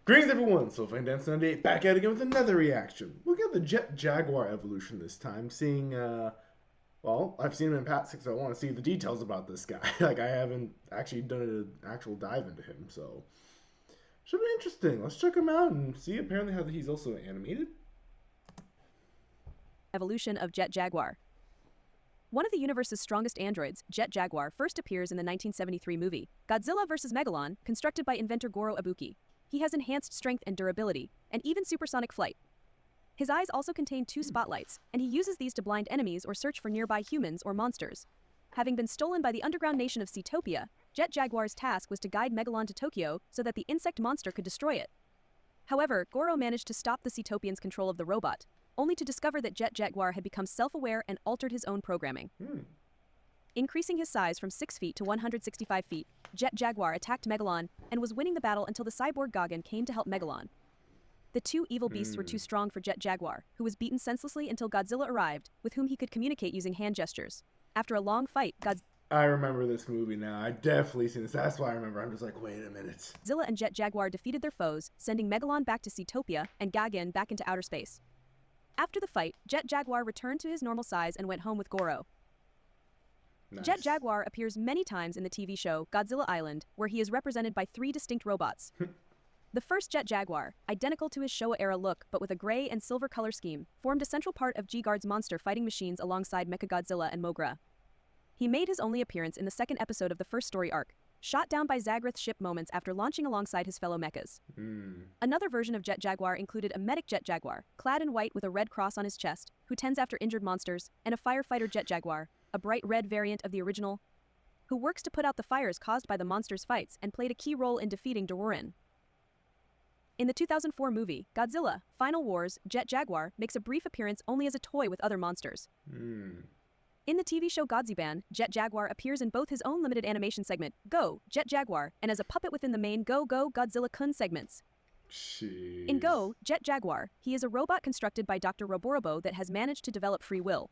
Greetings everyone, SoFanDance98 back at it again with another reaction. Look at the Jet Jaguar evolution this time, seeing, well, I've seen him in Pat 6, so I want to see the details about this guy. Like, I haven't actually done an actual dive into him, so should be interesting. Let's check him out and see apparently how he's also animated. Evolution of Jet Jaguar. One of the universe's strongest androids, Jet Jaguar, first appears in the 1973 movie Godzilla vs. Megalon, constructed by inventor Goro Ibuki. He has enhanced strength and durability, and even supersonic flight. His eyes also contain two spotlights, and he uses these to blind enemies or search for nearby humans or monsters. Having been stolen by the underground nation of Seatopia, Jet Jaguar's task was to guide Megalon to Tokyo so that the insect monster could destroy it. However, Goro managed to stop the Seatopians' control of the robot, only to discover that Jet Jaguar had become self-aware and altered his own programming. Increasing his size from 6 feet to 165 feet, Jet Jaguar attacked Megalon and was winning the battle until the cyborg Gagan came to help Megalon. The two evil beasts were too strong for Jet Jaguar, who was beaten senselessly until Godzilla arrived, with whom he could communicate using hand gestures. After a long fight, I remember this movie now. I definitely seen this. That's why I remember. I'm just like, wait a minute. Godzilla and Jet Jaguar defeated their foes, sending Megalon back to Seatopia and Gagan back into outer space. After the fight, Jet Jaguar returned to his normal size and went home with Goro. Nice. Jet Jaguar appears many times in the TV show Godzilla Island, where he is represented by 3 distinct robots. The first Jet Jaguar, identical to his Showa-era look but with a gray and silver color scheme, formed a central part of G-Guard's monster fighting machines alongside Mechagodzilla and Mogra. He made his only appearance in the second episode of the first story arc, shot down by Zagrath's ship moments after launching alongside his fellow mechas. Another version of Jet Jaguar included a medic Jet Jaguar, clad in white with a red cross on his chest, who tends after injured monsters, and a firefighter Jet Jaguar, a bright red variant of the original, who works to put out the fires caused by the monsters' fights and played a key role in defeating Dorurin. In the 2004 movie, Godzilla, Final Wars, Jet Jaguar makes a brief appearance only as a toy with other monsters. In the TV show Godziban, Jet Jaguar appears in both his own limited animation segment, Go, Jet Jaguar, and as a puppet within the main Go Go Godzilla-kun segments. Jeez. In Go, Jet Jaguar, he is a robot constructed by Dr. Roborobo that has managed to develop free will.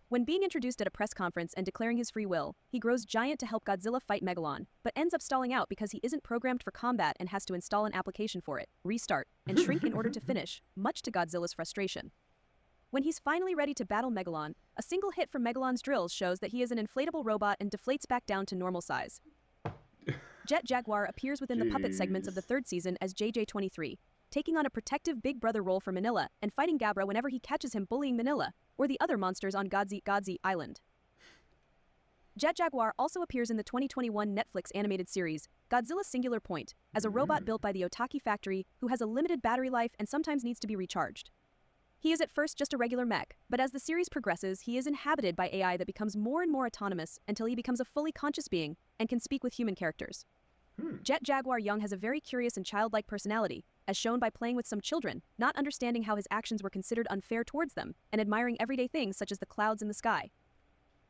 When being introduced at a press conference and declaring his free will, he grows giant to help Godzilla fight Megalon, but ends up stalling out because he isn't programmed for combat and has to install an application for it, restart, and shrink in order to finish, much to Godzilla's frustration. When he's finally ready to battle Megalon, a single hit from Megalon's drills shows that he is an inflatable robot and deflates back down to normal size. Jet Jaguar appears within the puppet segments of the third season as JJ-23, taking on a protective big brother role for Manila and fighting Gabra whenever he catches him bullying Manila, or the other monsters on Godzi Island. Jet Jaguar also appears in the 2021 Netflix animated series, Godzilla Singular Point, as a robot built by the Otaki factory who has a limited battery life and sometimes needs to be recharged. He is at first just a regular mech, but as the series progresses, he is inhabited by AI that becomes more and more autonomous until he becomes a fully conscious being and can speak with human characters. Jet Jaguar Young has a very curious and childlike personality, as shown by playing with some children, not understanding how his actions were considered unfair towards them, and admiring everyday things such as the clouds in the sky.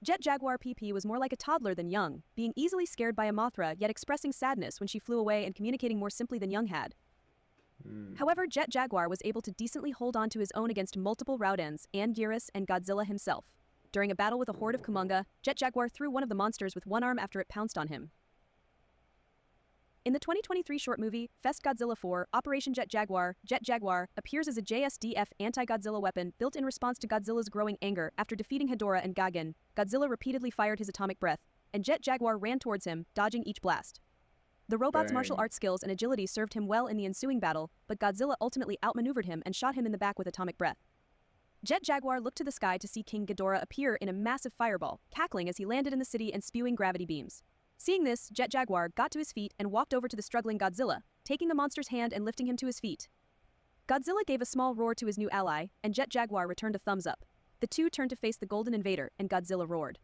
Jet Jaguar PP was more like a toddler than Young, being easily scared by a Mothra yet expressing sadness when she flew away and communicating more simply than Young had. However, Jet Jaguar was able to decently hold on to his own against multiple Raudens, Anguirus, and Godzilla himself. During a battle with a horde of Kumonga, Jet Jaguar threw one of the monsters with one arm after it pounced on him. In the 2023 short movie, Fest Godzilla 4, Operation Jet Jaguar appears as a JSDF anti-Godzilla weapon built in response to Godzilla's growing anger after defeating Hedorah and Gagan. Godzilla repeatedly fired his atomic breath, and Jet Jaguar ran towards him, dodging each blast. The robot's martial arts skills and agility served him well in the ensuing battle, but Godzilla ultimately outmaneuvered him and shot him in the back with atomic breath. Jet Jaguar looked to the sky to see King Ghidorah appear in a massive fireball, cackling as he landed in the city and spewing gravity beams. Seeing this, Jet Jaguar got to his feet and walked over to the struggling Godzilla, taking the monster's hand and lifting him to his feet. Godzilla gave a small roar to his new ally, and Jet Jaguar returned a thumbs up. The two turned to face the Golden Invader, and Godzilla roared.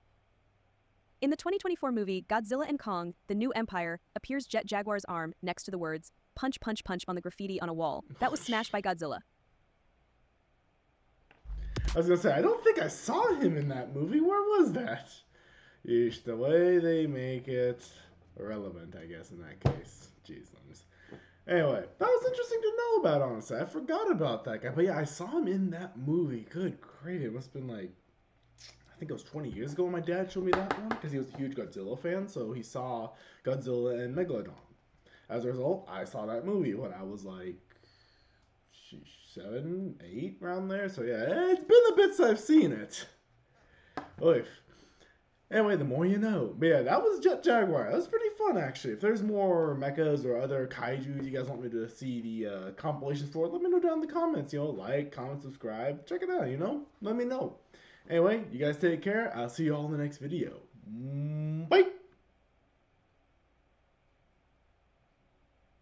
In the 2024 movie Godzilla and Kong, The New Empire, appears Jet Jaguar's arm next to the words, "Punch, punch, punch" on the graffiti on a wall. That was smashed by Godzilla. I was gonna say, I don't think I saw him in that movie. Where was that? Yeesh, the way they make it relevant, I guess, in that case. Jeez, anyway, that was interesting to know about, honestly. I forgot about that guy. But yeah, I saw him in that movie. Good great. It must have been like, I think it was 20 years ago when my dad showed me that one, because he was a huge Godzilla fan, so he saw Godzilla and Megalodon. As a result, I saw that movie when I was like 7, 8, around there. So yeah, it's been a bit since I've seen it. Oy. Anyway, the more you know. But yeah, that was Jet Jaguar. That was pretty fun, actually. If there's more mechas or other kaiju you guys want me to see the compilations for, let me know down in the comments. Like, comment, subscribe. Check it out, Let me know. Anyway, you guys take care. I'll see you all in the next video. Bye!